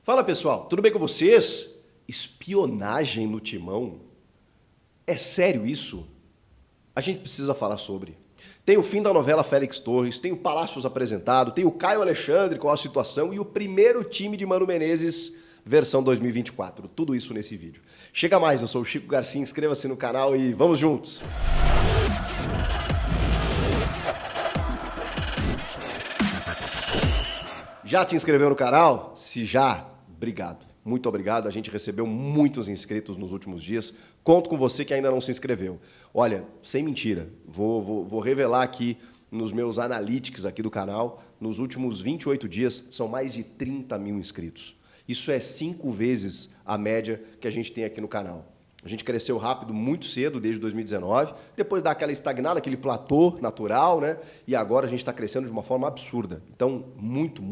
Fala pessoal, tudo bem com vocês? Espionagem no Timão? É sério isso? A gente precisa falar sobre. Tem o fim da novela Félix Torres, tem o Palácios apresentado, tem o Caio Alexandre com a situação e o primeiro time de Mano Menezes versão 2024. Tudo isso nesse vídeo. Chega mais, eu sou o Chico Garcia, inscreva-se no canal e vamos juntos! Já te inscreveu no canal? Se já, obrigado. Muito obrigado. A gente recebeu muitos inscritos nos últimos dias. Conto com você que ainda não se inscreveu. Olha, sem mentira, vou revelar aqui nos meus analytics aqui do canal, nos últimos 28 dias, são mais de 30 mil inscritos. Isso é 5 vezes a média que a gente tem aqui no canal. A gente cresceu rápido, muito cedo, desde 2019, depois dá aquela estagnada, aquele platô natural, né? E agora a gente está crescendo de uma forma absurda. Então, muito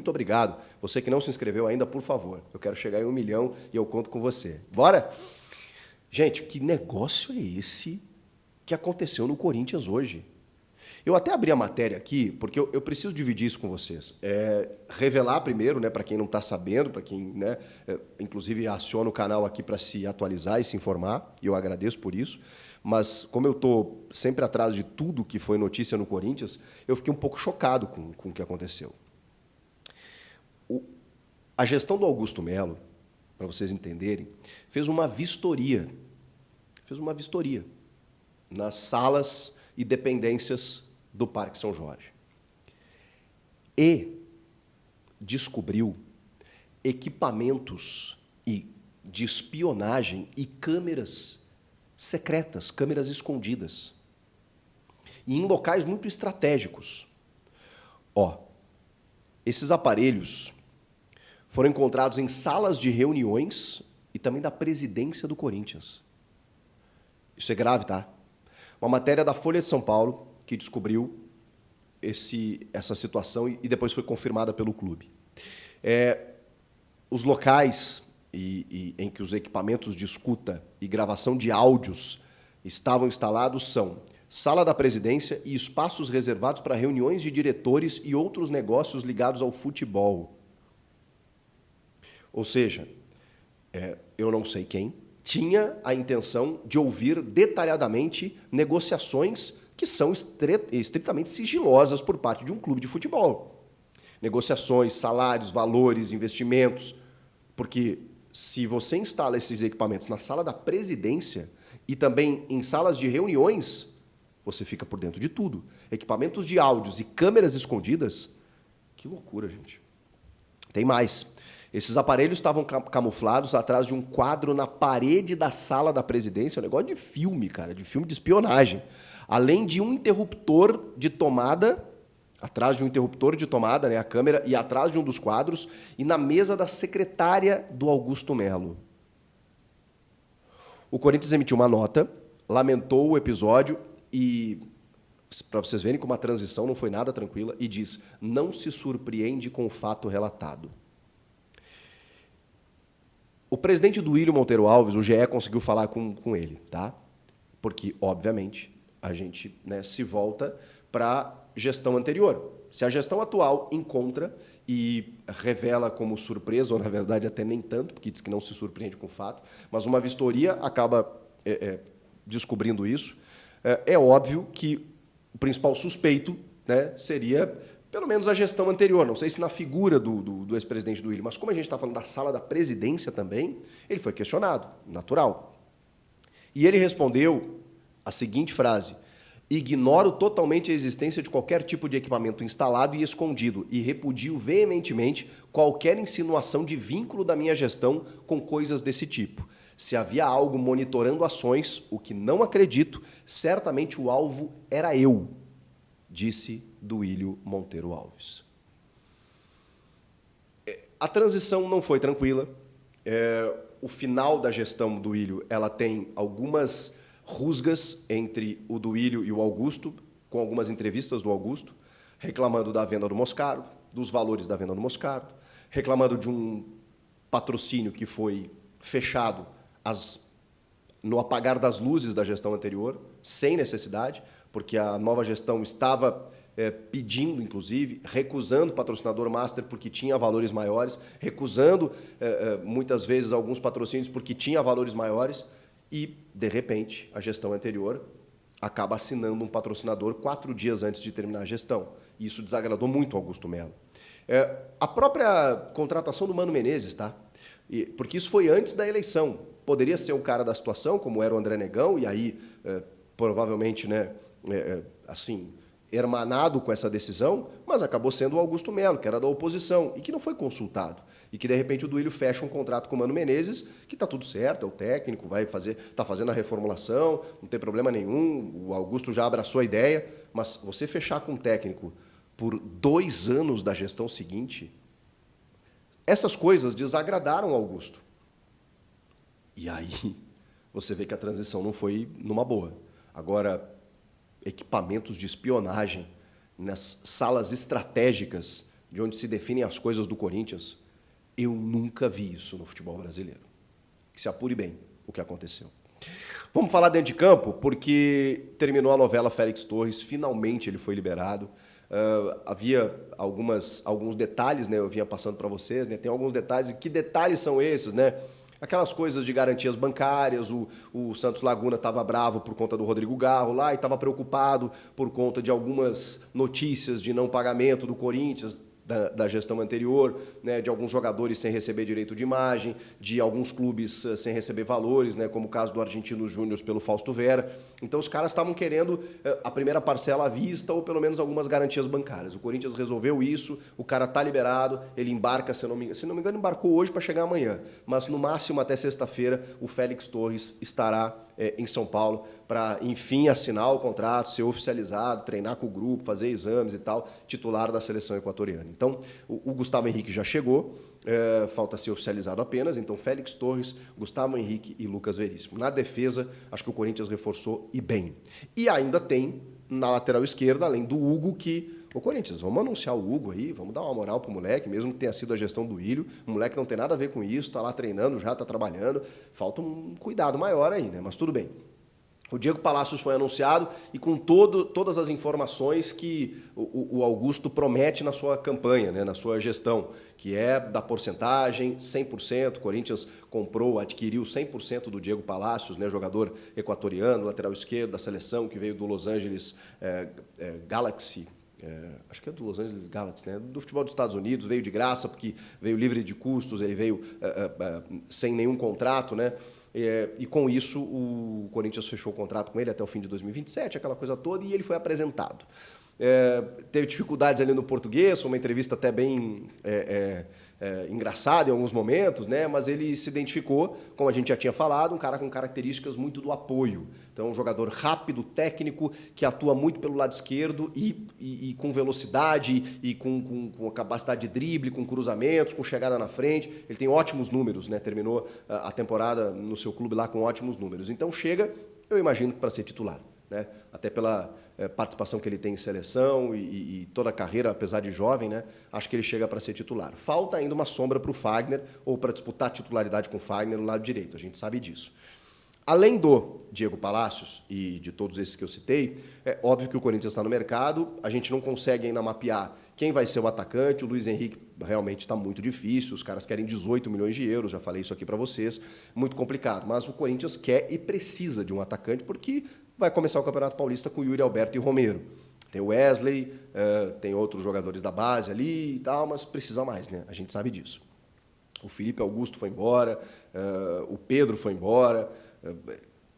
obrigado. Você que não se inscreveu ainda, por favor. Eu quero chegar em 1 milhão e eu conto com você. Bora? Gente, que negócio é esse que aconteceu no Corinthians hoje? Eu até abri a matéria aqui, porque eu preciso dividir isso com vocês. Revelar primeiro, né, para quem não está sabendo, para quem, né, inclusive aciona o canal aqui para se atualizar e se informar, e eu agradeço por isso. Mas como eu estou sempre atrás de tudo que foi notícia no Corinthians, eu fiquei um pouco chocado com o que aconteceu. A gestão do Augusto Melo, para vocês entenderem, fez uma vistoria. Fez uma vistoria nas salas e dependências do Parque São Jorge. E descobriu equipamentos de espionagem e câmeras secretas, câmeras escondidas. E em locais muito estratégicos. Esses aparelhos foram encontrados em salas de reuniões e também da presidência do Corinthians. Isso é grave, tá? Uma matéria da Folha de São Paulo que descobriu essa situação e depois foi confirmada pelo clube. Os locais em que os equipamentos de escuta e gravação de áudios estavam instalados são sala da presidência e espaços reservados para reuniões de diretores e outros negócios ligados ao futebol. Ou seja, eu não sei quem tinha a intenção de ouvir detalhadamente negociações que são estritamente sigilosas por parte de um clube de futebol. Negociações, salários, valores, investimentos. Porque se você instala esses equipamentos na sala da presidência e também em salas de reuniões, você fica por dentro de tudo. Equipamentos de áudios e câmeras escondidas, que loucura, gente. Tem mais. Esses aparelhos estavam camuflados atrás de um quadro na parede da sala da presidência, um negócio de filme, cara, de filme de espionagem. Além de um interruptor de tomada, atrás de um interruptor de tomada, né, a câmera, e atrás de um dos quadros, e na mesa da secretária do Augusto Melo. O Corinthians emitiu uma nota, lamentou o episódio e, para vocês verem como a transição não foi nada tranquila, e diz: não se surpreende com o fato relatado. O presidente do Duílio Monteiro Alves, o GE, conseguiu falar com ele, tá? Porque, obviamente, a gente, né, se volta para a gestão anterior. Se a gestão atual encontra e revela como surpresa, ou na verdade até nem tanto, porque diz que não se surpreende com o fato, mas uma vistoria acaba descobrindo isso, é óbvio que o principal suspeito, né, seria pelo menos a gestão anterior, não sei se na figura do ex-presidente do Duílio, mas como a gente está falando da sala da presidência também, ele foi questionado, natural. E ele respondeu a seguinte frase: ignoro totalmente a existência de qualquer tipo de equipamento instalado e escondido e repudio veementemente qualquer insinuação de vínculo da minha gestão com coisas desse tipo. Se havia algo monitorando ações, o que não acredito, certamente o alvo era eu, disse Duílio Monteiro Alves. A transição não foi tranquila. O final da gestão do Duílio, ela tem algumas rusgas entre o Duílio e o Augusto, com algumas entrevistas do Augusto, reclamando da venda do Moscardo, dos valores da venda do Moscardo, reclamando de um patrocínio que foi fechado no apagar das luzes da gestão anterior, sem necessidade, porque a nova gestão estava pedindo, inclusive, recusando patrocinador master porque tinha valores maiores, recusando muitas vezes alguns patrocínios porque tinha valores maiores e, de repente, a gestão anterior acaba assinando um patrocinador 4 dias antes de terminar a gestão. E isso desagradou muito o Augusto Melo. A própria contratação do Mano Menezes, tá? Porque isso foi antes da eleição. Poderia ser o cara da situação, como era o André Negão, e aí, provavelmente, né, assim, hermanado com essa decisão, mas acabou sendo o Augusto Melo, que era da oposição, e que não foi consultado. E que, de repente, o Duílio fecha um contrato com o Mano Menezes, que está tudo certo, é o técnico, está fazendo a reformulação, não tem problema nenhum, o Augusto já abraçou a ideia, mas você fechar com um técnico por 2 anos da gestão seguinte, essas coisas desagradaram o Augusto. E aí você vê que a transição não foi numa boa. Agora, equipamentos de espionagem nas salas estratégicas de onde se definem as coisas do Corinthians, eu nunca vi isso no futebol brasileiro. Que se apure bem o que aconteceu. Vamos falar dentro de campo, porque terminou a novela Félix Torres, finalmente ele foi liberado. Havia alguns detalhes, né? Eu vinha passando para vocês, né? Tem alguns detalhes. Que detalhes são esses, né? Aquelas coisas de garantias bancárias, o Santos Laguna estava bravo por conta do Rodrigo Garro lá e estava preocupado por conta de algumas notícias de não pagamento do Corinthians, da gestão anterior, né, de alguns jogadores sem receber direito de imagem, de alguns clubes sem receber valores, né, como o caso do Argentinos Júnior pelo Fausto Vera. Então os caras estavam querendo a primeira parcela à vista ou pelo menos algumas garantias bancárias. O Corinthians resolveu isso, o cara está liberado, ele embarca, se não me engano, embarcou hoje para chegar amanhã, mas no máximo até sexta-feira o Félix Torres estará em São Paulo para, enfim, assinar o contrato, ser oficializado, treinar com o grupo, fazer exames e tal, titular da seleção equatoriana. Então, o Gustavo Henrique já chegou, falta ser oficializado apenas, então Félix Torres, Gustavo Henrique e Lucas Veríssimo. Na defesa, acho que o Corinthians reforçou e bem. E ainda tem, na lateral esquerda, além do Hugo, que ô Corinthians, vamos anunciar o Hugo aí, vamos dar uma moral pro moleque, mesmo que tenha sido a gestão do Ilho, o moleque não tem nada a ver com isso, tá lá treinando, já tá trabalhando, falta um cuidado maior aí, né? Mas tudo bem. O Diego Palacios foi anunciado e com todas as informações que o Augusto promete na sua campanha, né, na sua gestão, que é da porcentagem, 100%, o Corinthians adquiriu 100% do Diego Palacios, né, jogador equatoriano, lateral esquerdo da seleção, que veio do Los Angeles Galaxy, acho que é do Los Angeles Galaxy, né? Do futebol dos Estados Unidos, veio de graça, porque veio livre de custos, ele veio sem nenhum contrato, né? E com isso o Corinthians fechou o contrato com ele até o fim de 2027, aquela coisa toda, e ele foi apresentado. Teve dificuldades ali no português, uma entrevista até bem engraçada em alguns momentos, né? Mas ele se identificou, como a gente já tinha falado, um cara com características muito do apoio. Então, um jogador rápido, técnico, que atua muito pelo lado esquerdo e com velocidade e com capacidade de drible, com cruzamentos, com chegada na frente. Ele tem ótimos números, né? Terminou a temporada no seu clube lá com ótimos números. Então, chega, eu imagino, para ser titular, né? Até pela participação que ele tem em seleção e toda a carreira, apesar de jovem, né? Acho que ele chega para ser titular. Falta ainda uma sombra para o Fagner, ou para disputar a titularidade com o Fagner no lado direito, a gente sabe disso. Além do Diego Palacios e de todos esses que eu citei, é óbvio que o Corinthians está no mercado, a gente não consegue ainda mapear quem vai ser o atacante, o Luiz Henrique realmente está muito difícil, os caras querem 18 milhões de euros, já falei isso aqui para vocês, muito complicado, mas o Corinthians quer e precisa de um atacante porque vai começar o Campeonato Paulista com o Yuri Alberto e o Romero. Tem o Wesley, tem outros jogadores da base ali e tal, mas precisa mais, né? A gente sabe disso. O Felipe Augusto foi embora, o Pedro foi embora.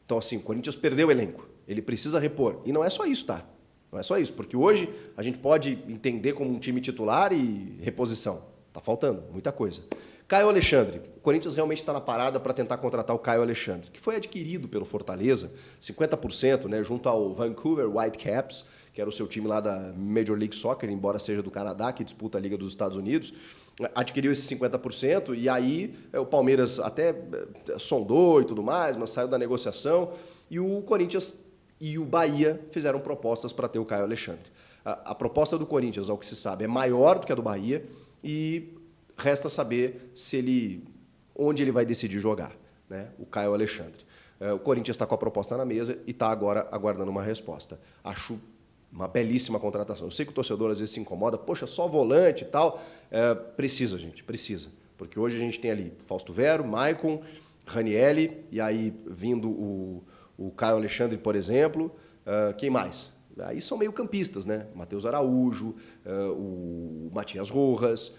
Então, assim, o Corinthians perdeu o elenco. Ele precisa repor. E não é só isso, tá? Não é só isso, porque hoje a gente pode entender como um time titular e reposição. Tá faltando muita coisa. Caio Alexandre. O Corinthians realmente está na parada para tentar contratar o Caio Alexandre, que foi adquirido pelo Fortaleza, 50%, né, junto ao Vancouver Whitecaps, que era o seu time lá da Major League Soccer, embora seja do Canadá, que disputa a Liga dos Estados Unidos, adquiriu esse 50%, e aí o Palmeiras até sondou e tudo mais, mas saiu da negociação, e o Corinthians e o Bahia fizeram propostas para ter o Caio Alexandre. A proposta do Corinthians, ao que se sabe, é maior do que a do Bahia, e resta saber onde ele vai decidir jogar, né? O Caio Alexandre. O Corinthians está com a proposta na mesa e está agora aguardando uma resposta. Acho Uma belíssima contratação. Eu sei que o torcedor às vezes se incomoda, poxa, só volante e tal. Precisa, gente, precisa. Porque hoje a gente tem ali Fausto Vero, Maicon, Ranielli, e aí vindo o Caio Alexandre, por exemplo. Quem mais? Aí são meio campistas, né? Matheus Araújo, o Matias Rojas,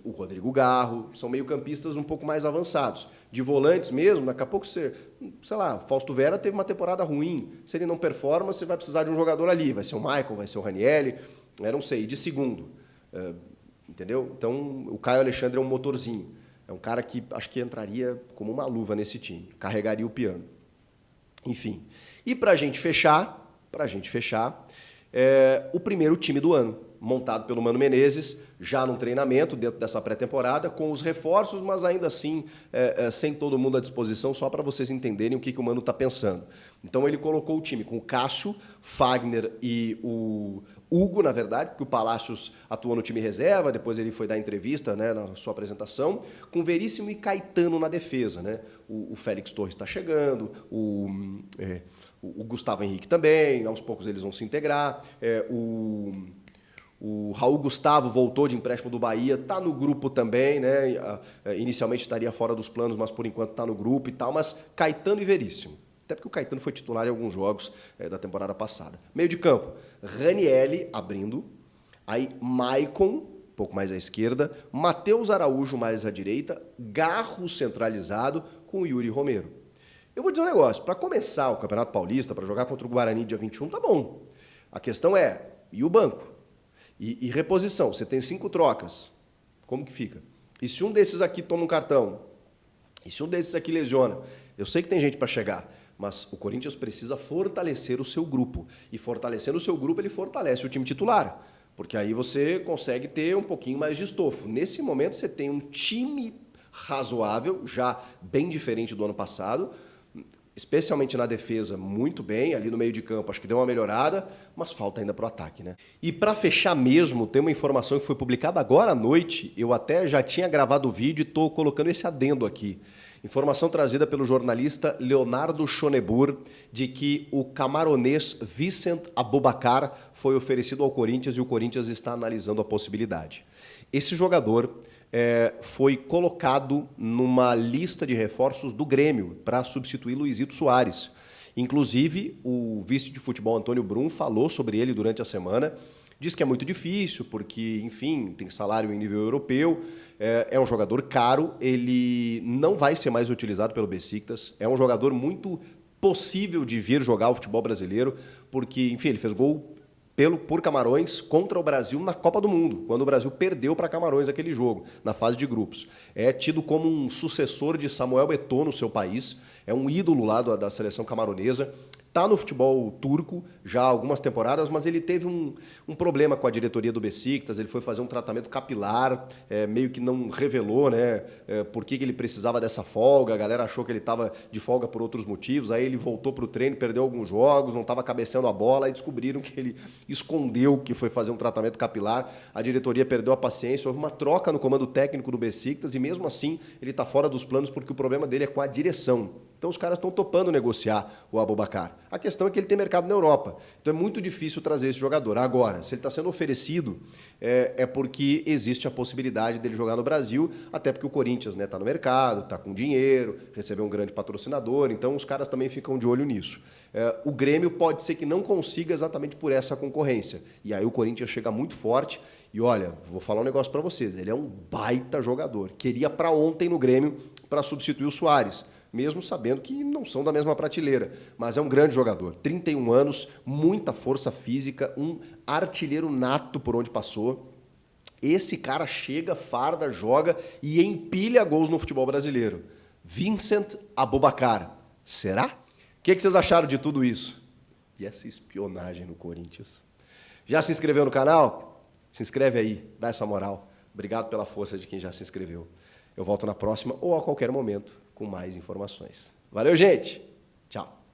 o Rodrigo Garro, são meio campistas um pouco mais avançados. De volantes mesmo, daqui a pouco você, sei lá, Fausto Vera teve uma temporada ruim. Se ele não performa, você vai precisar de um jogador ali. Vai ser o Maicon, vai ser o Ranielli, eu não sei, de segundo. Entendeu? Então, o Caio Alexandre é um motorzinho. É um cara que acho que entraria como uma luva nesse time, carregaria o piano. Enfim. E para a gente fechar, o primeiro time do ano, montado pelo Mano Menezes, já num treinamento dentro dessa pré-temporada, com os reforços, mas ainda assim sem todo mundo à disposição, só para vocês entenderem o que o Mano está pensando. Então ele colocou o time com o Cássio, Fagner e o Hugo, na verdade, porque o Palácios atuou no time reserva, depois ele foi dar entrevista, né, na sua apresentação, com Veríssimo e Caetano na defesa. Né? O Félix Torres está chegando, o Gustavo Henrique também, aos poucos eles vão se integrar. O Raul Gustavo voltou de empréstimo do Bahia, está no grupo também, né? Inicialmente estaria fora dos planos, mas por enquanto está no grupo e tal, mas Caetano e Veríssimo. Até porque o Caetano foi titular em alguns jogos da temporada passada. Meio de campo, Ranielli abrindo, aí Maicon, um pouco mais à esquerda, Matheus Araújo mais à direita, Garro centralizado com o Yuri Romero. Eu vou dizer um negócio, para começar o Campeonato Paulista, para jogar contra o Guarani dia 21, tá bom. A questão é, e o banco? E reposição, você tem 5 trocas, como que fica? E se um desses aqui toma um cartão? E se um desses aqui lesiona? Eu sei que tem gente para chegar, mas o Corinthians precisa fortalecer o seu grupo. E fortalecendo o seu grupo, ele fortalece o time titular. Porque aí você consegue ter um pouquinho mais de estofo. Nesse momento, você tem um time razoável, já bem diferente do ano passado, especialmente na defesa, muito bem. Ali no meio de campo, acho que deu uma melhorada, mas falta ainda para o ataque, né? E para fechar mesmo, tem uma informação que foi publicada agora à noite. Eu até já tinha gravado o vídeo e estou colocando esse adendo aqui. Informação trazida pelo jornalista Leonardo Schonebur de que o camaronês Vicent Aboubakar foi oferecido ao Corinthians e o Corinthians está analisando a possibilidade. Esse jogador foi colocado numa lista de reforços do Grêmio para substituir Luizito Soares. Inclusive, o vice de futebol Antônio Brum falou sobre ele durante a semana. Diz que é muito difícil porque, enfim, tem salário em nível europeu, é um jogador caro, ele não vai ser mais utilizado pelo Besiktas, é um jogador muito possível de vir jogar o futebol brasileiro, porque, enfim, ele fez gol por Camarões contra o Brasil na Copa do Mundo, quando o Brasil perdeu para Camarões aquele jogo, na fase de grupos. É tido como um sucessor de Samuel Eto'o no seu país, é um ídolo lá da seleção camaronesa. Está no futebol turco já há algumas temporadas, mas ele teve um problema com a diretoria do Besiktas, ele foi fazer um tratamento capilar, meio que não revelou, né, por que ele precisava dessa folga, a galera achou que ele estava de folga por outros motivos, aí ele voltou para o treino, perdeu alguns jogos, não estava cabeceando a bola, e descobriram que ele escondeu que foi fazer um tratamento capilar, a diretoria perdeu a paciência, houve uma troca no comando técnico do Besiktas e mesmo assim ele está fora dos planos porque o problema dele é com a direção. Então os caras estão topando negociar o Aboubakar. A questão é que ele tem mercado na Europa. Então é muito difícil trazer esse jogador. Agora, se ele está sendo oferecido, é porque existe a possibilidade dele jogar no Brasil, até porque o Corinthians está no mercado, está com dinheiro, recebeu um grande patrocinador, então os caras também ficam de olho nisso. O Grêmio pode ser que não consiga exatamente por essa concorrência. E aí o Corinthians chega muito forte. E olha, vou falar um negócio para vocês, ele é um baita jogador. Queria para ontem no Grêmio para substituir o Soares, mesmo sabendo que não são da mesma prateleira. Mas é um grande jogador, 31 anos, muita força física, um artilheiro nato por onde passou. Esse cara chega, farda, joga e empilha gols no futebol brasileiro. Vicent Aboubakar. Será? O que vocês acharam de tudo isso? E essa espionagem no Corinthians? Já se inscreveu no canal? Se inscreve aí, dá essa moral. Obrigado pela força de quem já se inscreveu. Eu volto na próxima ou a qualquer momento com mais informações. Valeu, gente! Tchau!